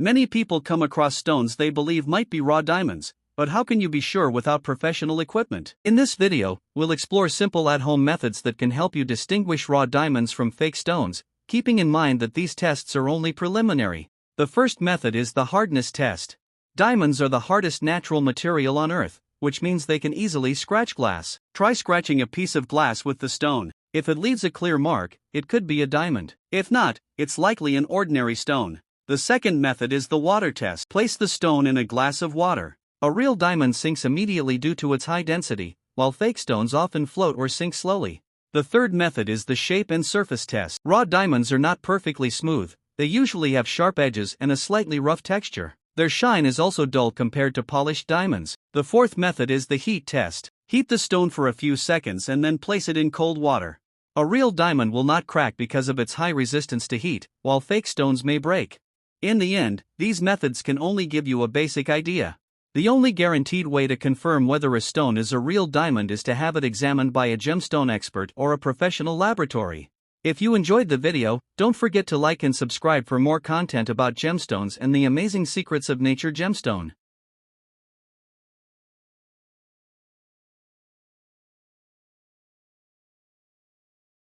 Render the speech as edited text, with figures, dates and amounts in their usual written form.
Many people come across stones they believe might be raw diamonds, but how can you be sure without professional equipment? In this video, we'll explore simple at-home methods that can help you distinguish raw diamonds from fake stones, keeping in mind that these tests are only preliminary. The first method is the hardness test. Diamonds are the hardest natural material on Earth, which means they can easily scratch glass. Try scratching a piece of glass with the stone. If it leaves a clear mark, it could be a diamond. If not, it's likely an ordinary stone. The second method is the water test. Place the stone in a glass of water. A real diamond sinks immediately due to its high density, while fake stones often float or sink slowly. The third method is the shape and surface test. Raw diamonds are not perfectly smooth. They usually have sharp edges and a slightly rough texture. Their shine is also dull compared to polished diamonds. The fourth method is the heat test. Heat the stone for a few seconds and then place it in cold water. A real diamond will not crack because of its high resistance to heat, while fake stones may break. In the end, these methods can only give you a basic idea. The only guaranteed way to confirm whether a stone is a real diamond is to have it examined by a gemstone expert or a professional laboratory. If you enjoyed the video, don't forget to like and subscribe for more content about gemstones and the amazing secrets of Nature Gemstone.